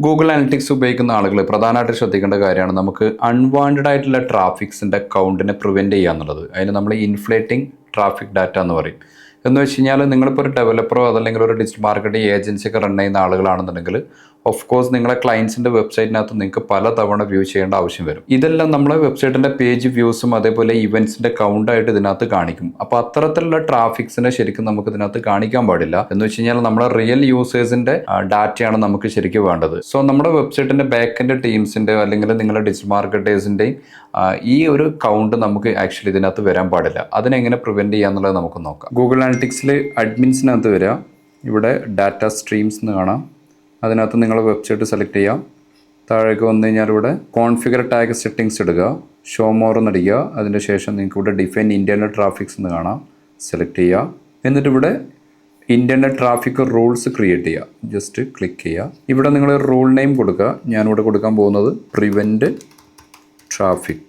Google analytics ഉപയോഗിക്കുന്ന ആളുകൾ പ്രധാനമായിട്ട് ശ്രദ്ധിക്കേണ്ട കാര്യമാണ് നമുക്ക് അൺവാണ്ടഡ് ആയിട്ടുള്ള ട്രാഫിക്സിൻ്റെ കൗണ്ടിനെ പ്രിവെൻറ്റ് ചെയ്യുക എന്നുള്ളത്. അതിന് നമ്മൾ ഇൻഫ്ലേറ്റിംഗ് ട്രാഫിക് ഡാറ്റ എന്ന് പറയും. എന്ന് വെച്ച് കഴിഞ്ഞാൽ നിങ്ങളിപ്പോൾ ഒരു ഡെവലപ്പറോ അതല്ലെങ്കിൽ ഒരു ഡിജിറ്റൽ മാർക്കറ്റിംഗ് ഏജൻസിയൊക്കെ റൺ ചെയ്യുന്ന ആളുകളാണെന്നുണ്ടെങ്കിൽ ഓഫ് കോഴ്സ് നിങ്ങളെ ക്ലയൻസിൻ്റെ വെബ്സൈറ്റിനകത്ത് നിങ്ങൾക്ക് പല തവണ വ്യൂ ചെയ്യേണ്ട ആവശ്യം വരും. ഇതെല്ലാം നമ്മളെ വെബ്സൈറ്റിൻ്റെ പേജ് വ്യൂസും അതേപോലെ ഇവൻറ്റ്സിൻ്റെ കൗണ്ടായിട്ട് ഇതിനകത്ത് കാണിക്കും. അപ്പോൾ അത്തരത്തിലുള്ള ട്രാഫിക്സിനെ ശരിക്കും നമുക്ക് ഇതിനകത്ത് കാണിക്കാൻ പാടില്ല. എന്ന് വെച്ച് കഴിഞ്ഞാൽ നമ്മുടെ റിയൽ യൂസേഴ്സിൻ്റെ ഡാറ്റയാണ് നമുക്ക് ശരിക്കും വേണ്ടത്. സോ നമ്മുടെ വെബ്സൈറ്റിൻ്റെ ബാക്ക്-എൻഡ് ടീംസിൻ്റെ അല്ലെങ്കിൽ നിങ്ങളുടെ ഡിജിറ്റൽ മാർക്കറ്റേഴ്സിൻ്റെയും ഈ ഒരു കൗണ്ട് നമുക്ക് ആക്ച്വലി ഇതിനകത്ത് വരാൻ പാടില്ല. അതിനെങ്ങനെ പ്രിവെൻറ്റ് ചെയ്യുക എന്നുള്ളത് നമുക്ക് നോക്കാം. ഗൂഗിൾ അനലിറ്റിക്സിൽ അഡ്മിൻസിനകത്ത് വരിക, ഇവിടെ ഡാറ്റ സ്ട്രീംസ് എന്ന് കാണാം. അതിനകത്ത് നിങ്ങൾ വെബ്സൈറ്റ് സെലക്ട് ചെയ്യാം. താഴേക്ക് വന്നു കഴിഞ്ഞാൽ ഇവിടെ കോൺഫിഗർ ടാഗ് സെറ്റിംഗ്സ് ഇടുക, ഷോ മോർ എന്നടിക്കുക. അതിൻ്റെ ശേഷം നിങ്ങൾക്ക് ഇവിടെ ഡിഫൈൻ ഇൻ്റർനെറ്റ് ട്രാഫിക്സ് എന്ന് കാണാം, സെലക്ട് ചെയ്യുക. എന്നിട്ട് ഇവിടെ ഇൻ്റർനെറ്റ് ട്രാഫിക് റൂൾസ് ക്രിയേറ്റ് ചെയ്യുക, ജസ്റ്റ് ക്ലിക്ക് ചെയ്യുക. ഇവിടെ നിങ്ങൾ റൂൾ നെയിം കൊടുക്കുക. ഞാനിവിടെ കൊടുക്കാൻ പോകുന്നത് പ്രിവെൻറ്റ് ട്രാഫിക്.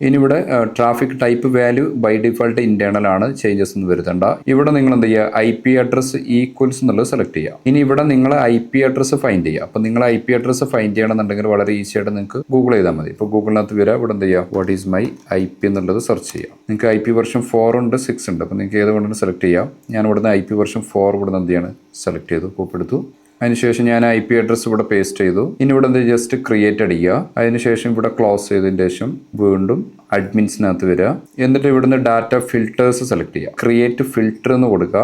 ഇനി ഇവിടെ traffic type value by default internal ആണ്, ചേഞ്ചസ് ഒന്നും വരുത്തണ്ട. ഇവിടെ നിങ്ങൾ എന്ത് ചെയ്യുക, IP അഡ്രസ്സ് ഈക്വൽസ് എന്നുള്ളത് സെലക്ട് ചെയ്യുക. ഇനി ഇവിടെ നിങ്ങൾ IP അഡ്രസ്സ് ഫൈൻഡ് ചെയ്യുക. അപ്പോൾ നിങ്ങൾ IP അഡ്രസ്സ് ഫൈൻഡ് ചെയ്യണമെന്നുണ്ടെങ്കിൽ വളരെ ഈസി ആയിട്ട് നിങ്ങൾക്ക് ഗൂഗിൾ ചെയ്താൽ മതി. ഇപ്പോൾ ഗൂഗിളിനകത്ത് വരിക, ഇവിടെ എന്ത് ചെയ്യുക, വാട്ട് ഈസ് മൈ IP എന്നുള്ളത് സെർച്ച് ചെയ്യുക. നിങ്ങൾക്ക് IP വെർഷൻ 4 ഉണ്ട്, 6 ഉണ്ട്. അപ്പോൾ നിങ്ങൾക്ക് ഏത് വേണമെങ്കിലും സെലക്ട് ചെയ്യാം. ഞാൻ ഇവിടുന്ന് IP വെർഷൻ 4 ഇവിടുന്ന് എന്ത് ചെയ്യാണ്, സെലക്ട് ചെയ്തു, കോപ്പി എടുത്തു. അതിനുശേഷം ഞാൻ IP അഡ്രസ്സ് ഇവിടെ പേസ്റ്റ് ചെയ്തു. ഇനി ഇവിടെ എന്ത് ജസ്റ്റ് ക്രിയേറ്റ് അടിക്കുക. അതിനുശേഷം ഇവിടെ ക്ലോസ് ചെയ്തതിന് ശേഷം വീണ്ടും അഡ്മിൻസിനകത്ത് വരിക. എന്നിട്ട് ഇവിടുന്ന് ഡാറ്റ ഫിൽറ്റേഴ്സ് സെലക്ട് ചെയ്യുക, ക്രിയേറ്റ് ഫിൽറ്റർ എന്ന് കൊടുക്കുക.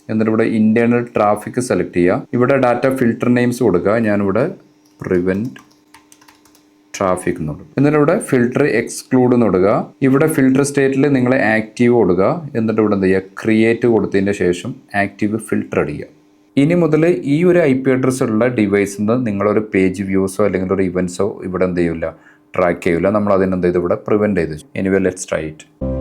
എന്നിട്ട് ഇവിടെ ഇന്റേണൽ ട്രാഫിക് സെലക്ട് ചെയ്യുക. ഇവിടെ ഡാറ്റ ഫിൽറ്റർ നെയിംസ് കൊടുക്കുക. ഞാനിവിടെ പ്രിവെൻറ്റ് ട്രാഫിക് എന്ന് കൊടുക്കുക. എന്നിട്ട് ഇവിടെ ഫിൽറ്റർ എക്സ്ക്ലൂഡ് എന്ന് കൊടുക്കുക. ഇവിടെ ഫിൽറ്റർ സ്റ്റേറ്റിൽ നിങ്ങൾ ആക്റ്റീവ് കൊടുക്കുക. എന്നിട്ട് ഇവിടെ എന്ത് ചെയ്യുക, ക്രിയേറ്റ് കൊടുത്തതിൻ്റെ ശേഷം ആക്റ്റീവ് ഫിൽറ്റർ അടിക്കുക. ഇനി മുതൽ ഈ ഒരു IP അഡ്രസ്സ് ഉള്ള ഡിവൈസിൽ നിന്ന് നിങ്ങളൊരു പേജ് വ്യൂസോ അല്ലെങ്കിൽ ഒരു ഇവൻറ്റ്സോ ഇവിടെ എന്ത് ചെയ്യില്ല, ട്രാക്ക് ചെയ്യില്ല. നമ്മൾ അതിനെന്ത് ചെയ്തു, ഇവിടെ പ്രിവെൻറ്റ് ചെയ്തു. Anyway let's try it.